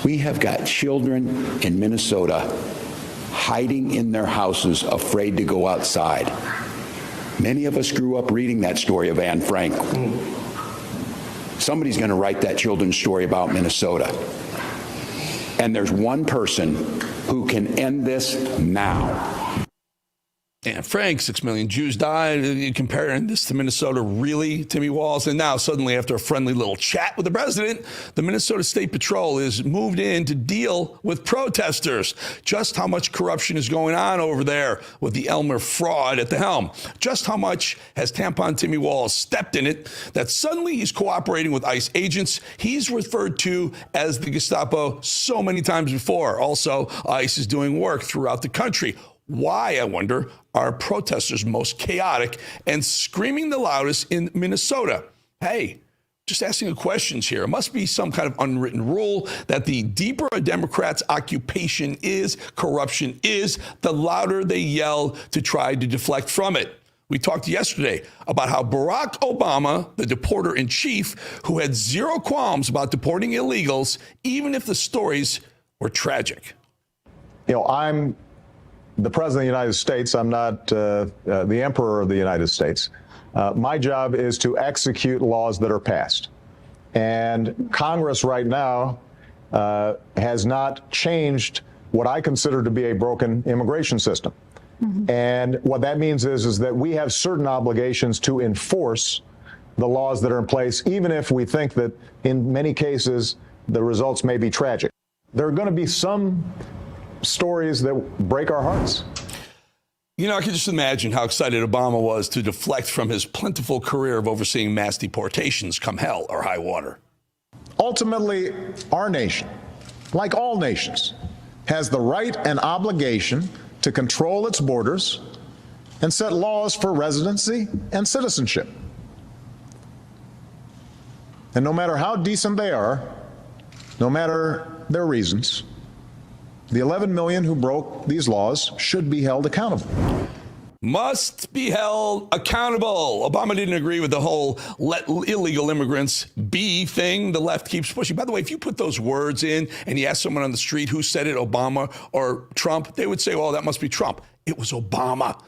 We have got children in Minnesota hiding in their houses, afraid to go outside. Many of us grew up reading that story of Anne Frank. Somebody's going to write that children's story about Minnesota. And there's one person who can end this now.
Anne Frank, 6 million Jews died. You comparing this to Minnesota, really, Timmy Walls? And now suddenly, after a friendly little chat with the president, the Minnesota State Patrol is moved in to deal with protesters. Just how much corruption is going on over there with the Elmer fraud at the helm? Just how much has Tampon Timmy Walls stepped in it that suddenly he's cooperating with ICE agents he's referred to as the Gestapo so many times before? Also, ICE is doing work throughout the country. Why, I wonder, are protesters most chaotic and screaming the loudest in Minnesota? Hey, just asking the questions here. It must be some kind of unwritten rule that the deeper a Democrat's occupation is, corruption is, the louder they yell to try to deflect from it. We talked yesterday about how Barack Obama, the deporter-in-chief, who had zero qualms about deporting illegals, even if the stories were tragic.
You know, I'm the President of the United States. I'm not the Emperor of the United States. My job is to execute laws that are passed. And Congress right now has not changed what I consider to be a broken immigration system. Mm-hmm. And what that means is that we have certain obligations to enforce the laws that are in place, even if we think that in many cases the results may be tragic. There are going to be some stories that break our hearts.
You know, I can just imagine how excited Obama was to deflect from his plentiful career of overseeing mass deportations come hell or high water.
Ultimately, our nation, like all nations, has the right and obligation to control its borders and set laws for residency and citizenship. And no matter how decent they are, no matter their reasons, the 11 million who broke these laws should be held accountable.
Must be held accountable. Obama didn't agree with the whole let illegal immigrants be thing the left keeps pushing. By the way, if you put those words in and you ask someone on the street who said it, Obama or Trump, they would say, well, that must be Trump. It was Obama.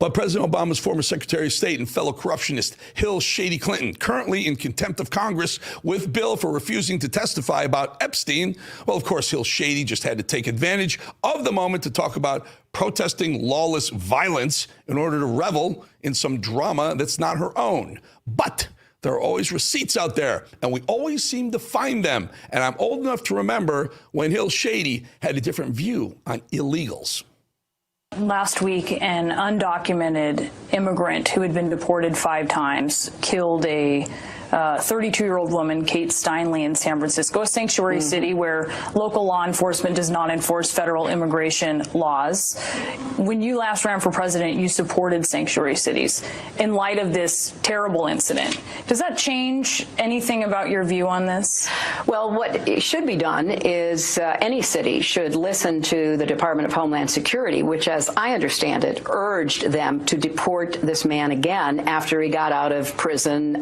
But President Obama's former Secretary of State and fellow corruptionist Hill Shady Clinton, currently in contempt of Congress with Bill for refusing to testify about Epstein. Well, of course, Hill Shady just had to take advantage of the moment to talk about protesting lawless violence in order to revel in some drama that's not her own. But there are always receipts out there, and we always seem to find them. And I'm old enough to remember when Hill Shady had a different view on illegals.
Last week, an undocumented immigrant who had been deported 5 times killed a 32-year-old woman, Kate Steinle, in San Francisco, a sanctuary city where local law enforcement does not enforce federal immigration laws. When you last ran for president, you supported sanctuary cities in light of this terrible incident. Does that change anything about your view on this?
Well, what should be done is any city should listen to the Department of Homeland Security, which, as I understand it, urged them to deport this man again after he got out of prison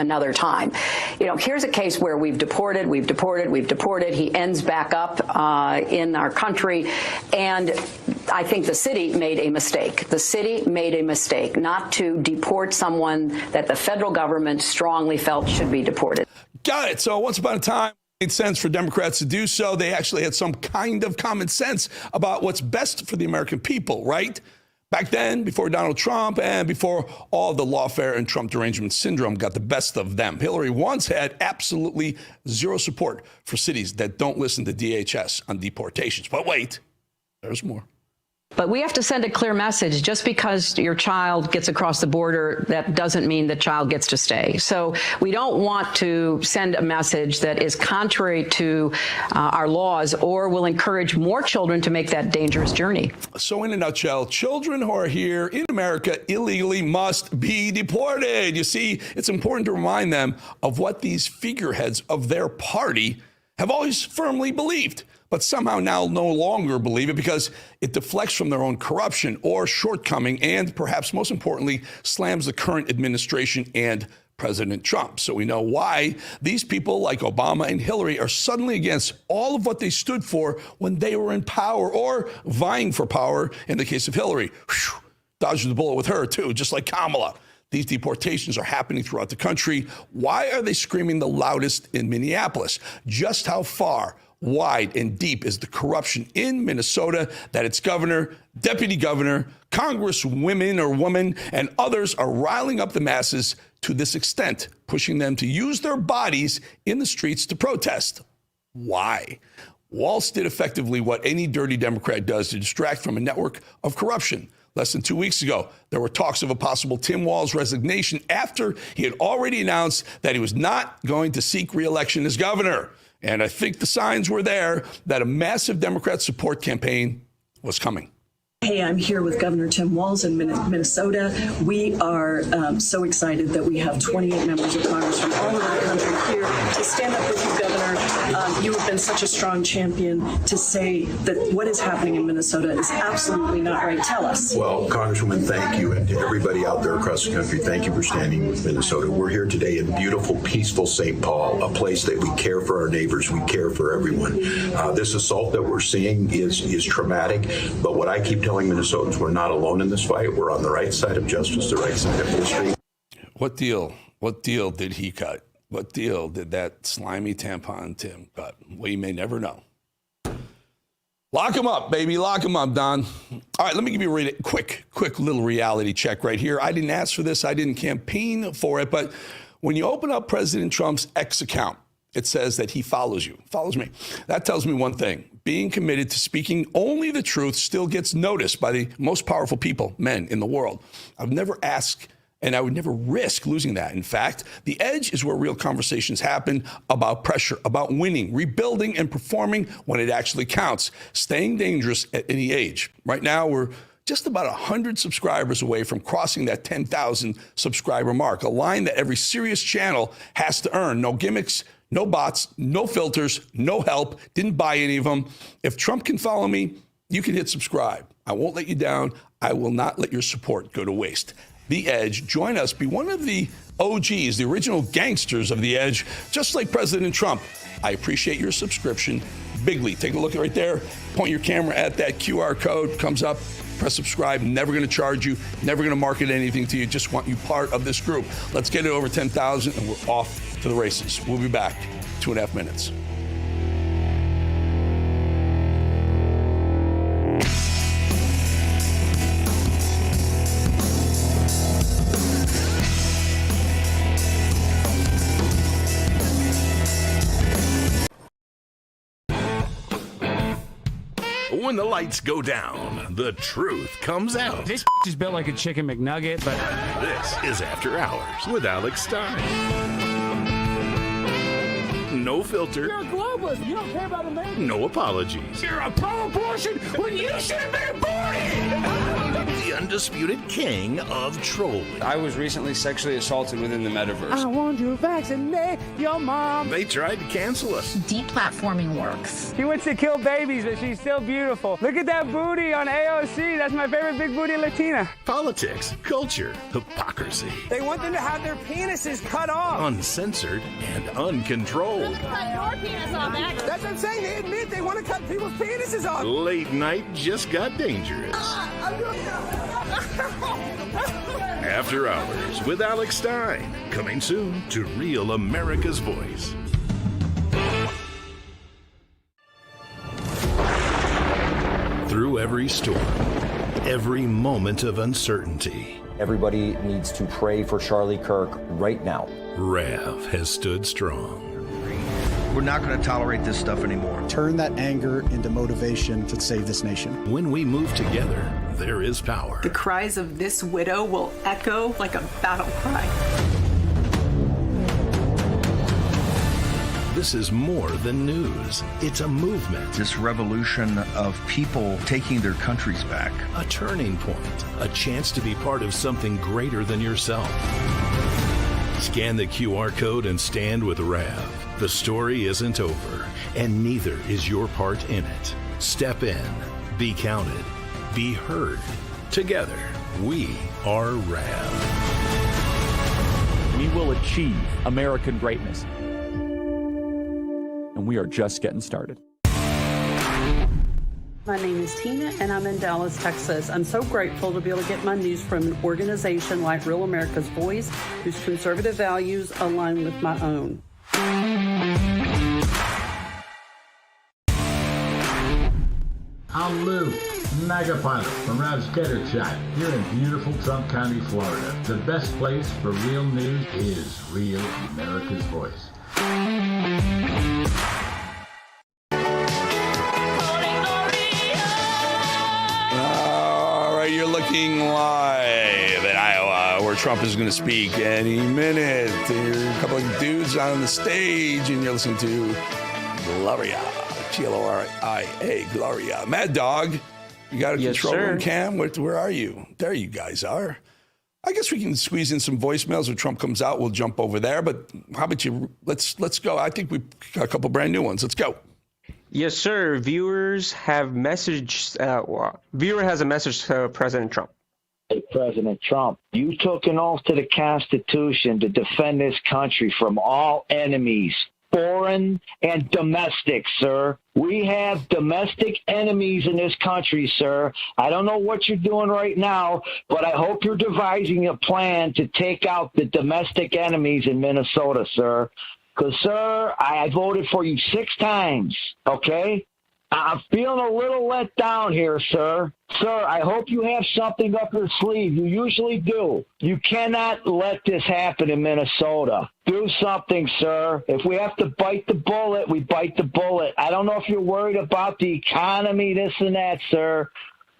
another time. You know, here's a case where we've deported. He ends back up in our country, and I think the city made a mistake. The city made a mistake not to deport someone that the federal government strongly felt should be deported.
Got it. So once upon a time, it made sense for Democrats to do so. They actually had some kind of common sense about what's best for the American people, right? Back then, before Donald Trump and before all the lawfare and Trump derangement syndrome got the best of them. Hillary once had absolutely zero support for cities that don't listen to DHS on deportations. But wait, there's more.
But we have to send a clear message. Just because your child gets across the border, that doesn't mean the child gets to stay. So we don't want to send a message that is contrary to our laws or will encourage more children to make that dangerous journey.
So in a nutshell, children who are here in America illegally must be deported. You see, it's important to remind them of what these figureheads of their party have always firmly believed, but somehow now no longer believe it because it deflects from their own corruption or shortcoming and, perhaps most importantly, slams the current administration and President Trump. So we know why these people like Obama and Hillary are suddenly against all of what they stood for when they were in power or vying for power in the case of Hillary. Whew, dodged the bullet with her, too, just like Kamala. These deportations are happening throughout the country. Why are they screaming the loudest in Minneapolis? Just how far, wide, and deep is the corruption in Minnesota that its governor, deputy governor, congresswomen or woman, and others are riling up the masses to this extent, pushing them to use their bodies in the streets to protest? Why? Walz did effectively what any dirty Democrat does to distract from a network of corruption. Less than 2 weeks ago, there were talks of a possible Tim Walz resignation after he had already announced that he was not going to seek re-election as governor. And I think the signs were there that a massive Democrat support campaign was coming.
Hey, I'm here with Governor Tim Walz in Minnesota. We are so excited that we have 28 members of Congress from all over the country here to stand up with you, Governor. You have been such a strong champion to say that what is happening in Minnesota is absolutely not right. Tell us.
Well, Congresswoman, thank you. And to everybody out there across the country, thank you for standing with Minnesota. We're here today in beautiful, peaceful St. Paul, a place that we care for our neighbors. We care for everyone. This assault that we're seeing is traumatic. But what I keep telling Minnesotans, we're not alone in this fight. We're on the right side of justice, the right side of history.
What deal? What deal did he cut? What deal did that slimy tampon Tim cut? Well, you may never know. Lock him up, baby. Lock him up, Don. All right, let me give you a quick little reality check right here. I didn't ask for this. I didn't campaign for it. But when you open up President Trump's X account, it says that he follows you, follows me. That tells me one thing. Being committed to speaking only the truth still gets noticed by the most powerful people, men in the world. I've never asked, and I would never risk losing that. In fact, the edge is where real conversations happen about pressure, about winning, rebuilding, and performing when it actually counts, staying dangerous at any age. Right now, we're just about 100 subscribers away from crossing that 10,000 subscriber mark, a line that every serious channel has to earn. No gimmicks, no bots, no filters, no help, didn't buy any of them. If Trump can follow me, you can hit subscribe. I won't let you down. I will not let your support go to waste. The Edge, join us. Be one of the OGs, the original gangsters of The Edge, just like President Trump. I appreciate your subscription bigly. Take a look right there. Point your camera at that QR code. Comes up. Press subscribe. Never going to charge you. Never going to market anything to you. Just want you part of this group. Let's get it over 10,000 and we're off to the races. We'll be back. 2.5 minutes.
When the lights go down, the truth comes out.
This is built like a chicken McNugget, but
This is After Hours with Alex Stein. No filter.
you're a globalist. You don't care about America.
No apologies.
You're a pro-abortion when you should have been aborted.
The undisputed king of trolling.
I was recently sexually assaulted within the metaverse.
I want you to vaccinate your mom.
They tried to cancel us.
Deplatforming works.
She wants to kill babies, but she's still beautiful. Look at that booty on AOC. That's my favorite big booty Latina.
Politics, culture, hypocrisy.
They want them to have their penises cut off.
Uncensored and uncontrolled.
That's what I'm saying. They admit they want to cut people's penises off.
Late night just got dangerous. After Hours with Alex Stein. Coming soon to Real America's Voice. Through every storm, every moment of uncertainty,
Everybody needs to pray for Charlie Kirk right now.
Rev has stood strong.
We're not going to tolerate this stuff anymore.
Turn that anger into motivation to save this nation.
When we move together, there is power.
The cries of this widow will echo like a battle cry.
This is more than news. It's a movement.
This revolution of people taking their countries back.
A turning point. A chance to be part of something greater than yourself. Scan the QR code and stand with Rev. The story isn't over, and neither is your part in it. Step in, be counted, be heard. Together, we are Rev.
When you
will achieve American greatness. And we are just getting started.
My name is Tina, and I'm in Dallas, Texas. I'm so grateful to be able to get my news from an organization like Real America's Voice, whose conservative values align with my own.
I'm Lou, MAGA pilot from Rob's Getter Chat, here in beautiful Trump County, Florida. The best place for real news is Real America's Voice.
All right, you're looking live at Iowa, where Trump is going to speak any minute. There's a couple of dudes on the stage, and you're listening to Gloria. Gloria. Gloria. Mad Dog, you got a control room cam? Where are you? There you guys are. I guess we can squeeze in some voicemails. When Trump comes out, we'll jump over there. But how about you? Let's go. I think we've got a couple brand new ones. Let's go.
Yes, sir. Viewers have messaged. Viewer has a message to President Trump.
Hey, President Trump, you took an oath to the Constitution to defend this country from all enemies, foreign and domestic, sir. We have domestic enemies in this country, sir. I don't know what you're doing right now, but I hope you're devising a plan to take out the domestic enemies in Minnesota, sir. Because, sir, I voted for you 6 times, okay? I'm feeling a little let down here, sir. Sir, I hope you have something up your sleeve. You usually do. You cannot let this happen in Minnesota. Do something, sir. If we have to bite the bullet, we bite the bullet. I don't know if you're worried about the economy, this and that, sir,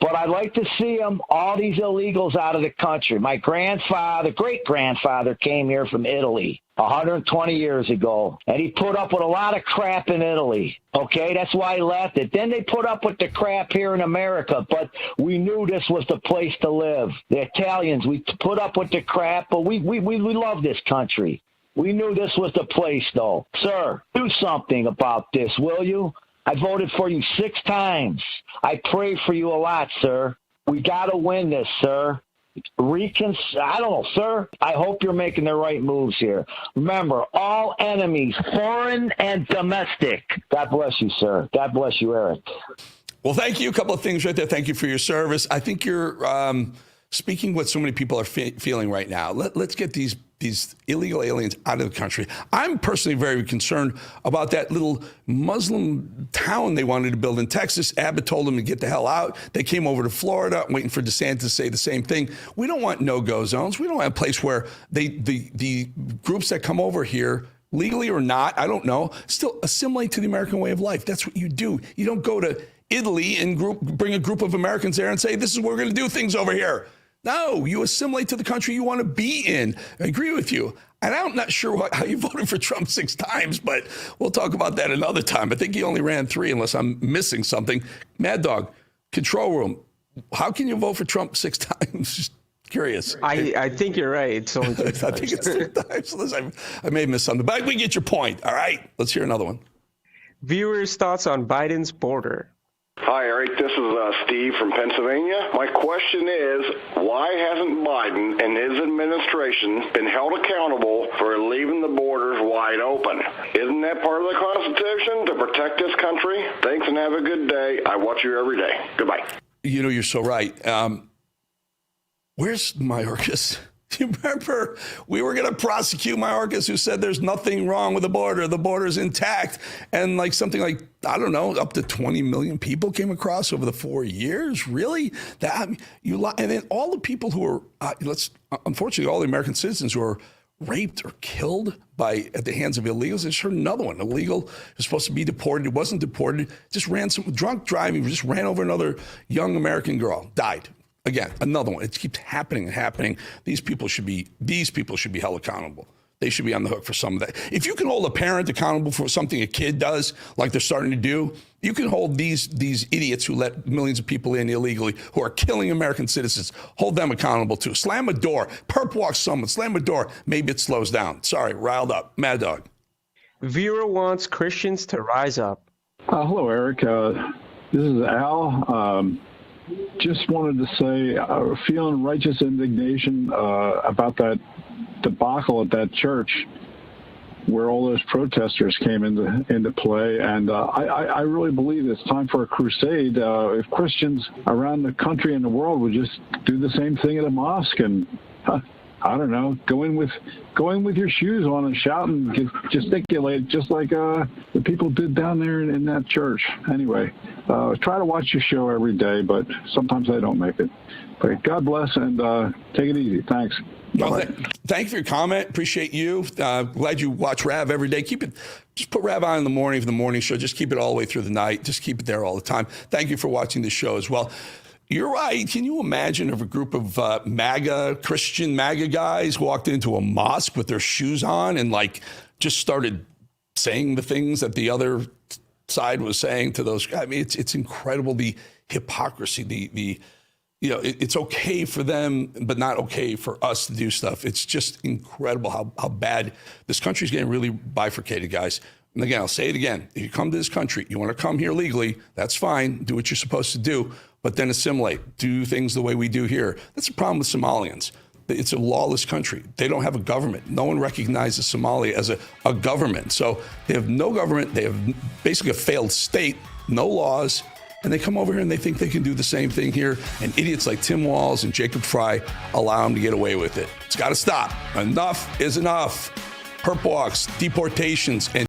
but I'd like to see all these illegals out of the country. My grandfather, great-grandfather came here from Italy 120 years ago, and he put up with a lot of crap in Italy. Okay, that's why he left it. Then they put up with the crap here in America, but we knew this was the place to live. The Italians, we put up with the crap, but we love this country. We knew this was the place, though. Sir, do something about this, will you? I voted for you 6 times. I pray for you a lot, sir. We got to win this, sir. I don't know, sir. I hope you're making the right moves here. Remember, all enemies, foreign and domestic. God bless you, sir. God bless you, Eric.
Well, thank you. A couple of things right there. Thank you for your service. I think you're speaking what so many people are feeling right now. Let's get these illegal aliens out of the country. I'm personally very concerned about that little Muslim town they wanted to build in Texas. Abbott told them to get the hell out. They came over to Florida. I'm waiting for DeSantis to say the same thing. We don't want no-go zones. We don't want a place where the groups that come over here, legally or not, I don't know, still assimilate to the American way of life. That's what you do. You don't go to Italy and bring a group of Americans there and say, this is where we're going to do things over here. No, you assimilate to the country you want to be in. I agree with you. And I'm not sure how you voted for Trump 6 times, but we'll talk about that another time. I think he only ran 3 unless I'm missing something. Mad Dog, control room. How can you vote for Trump 6 times? Just curious.
I think you're right. It's only 6 times.
I think it's 6 times. Listen, I may have missed something, but we get your point. All right, let's hear another one.
Viewers' thoughts on Biden's border.
Hi, Eric. This is Steve from Pennsylvania. My question is, why hasn't Biden and his administration been held accountable for leaving the borders wide open? Isn't that part of the Constitution to protect this country? Thanks and have a good day. I watch you every day. Goodbye.
You know, you're so right. Where's Mayorkas? You remember we were going to prosecute Mayorkas, who said there's nothing wrong with the border. The border's intact. And something like, I don't know, up to 20 million people came across over the 4 years. Really? And then all the people who are, unfortunately, all the American citizens who are raped or killed at the hands of illegals. There's another one. Illegal is supposed to be deported. It wasn't deported. Just ran some drunk driving. Just ran over another young American girl. Died. Again, another one. It keeps happening and happening. These people should be held accountable. They should be on the hook for some of that. If you can hold a parent accountable for something a kid does, like they're starting to do, you can hold these idiots who let millions of people in illegally, who are killing American citizens, hold them accountable too. Slam a door. Perp walks someone. Slam a door. Maybe it slows down. Sorry, riled up. Mad Dog.
Viewer wants Christians to rise up.
Hello, Eric. This is Al. Just wanted to say, feeling righteous indignation about that debacle at that church where all those protesters came into play. And I really believe it's time for a crusade. If Christians around the country and the world would just do the same thing at a mosque and, I don't know, go in with your shoes on and shout and gesticulate just like the people did down there in that church. Anyway, try to watch your show every day, but sometimes I don't make it. But God bless and take it easy. Thanks.
Well, thank you for your comment. Appreciate you. Glad you watch Rav every day. Just put Rav on in the morning for the morning show. Just keep it all the way through the night. Just keep it there all the time. Thank you for watching the show as well. You're right. Can you imagine if a group of Christian MAGA guys walked into a mosque with their shoes on and just started saying the things that the other side was saying to those guys? I mean, it's incredible, the hypocrisy, it's okay for them, but not okay for us to do stuff. It's just incredible how bad this country's getting really bifurcated, guys. And again, I'll say it again. If you come to this country, you want to come here legally, that's fine. Do what you're supposed to do, but then assimilate. Do things the way we do here. That's the problem with Somalians. It's a lawless country. They don't have a government. No one recognizes Somalia as a government. So they have no government. They have basically a failed state, no laws. And they come over here and they think they can do the same thing here. And idiots like Tim Walz and Jacob Fry allow them to get away with it. It's got to stop. Enough is enough. Perp walks, deportations, and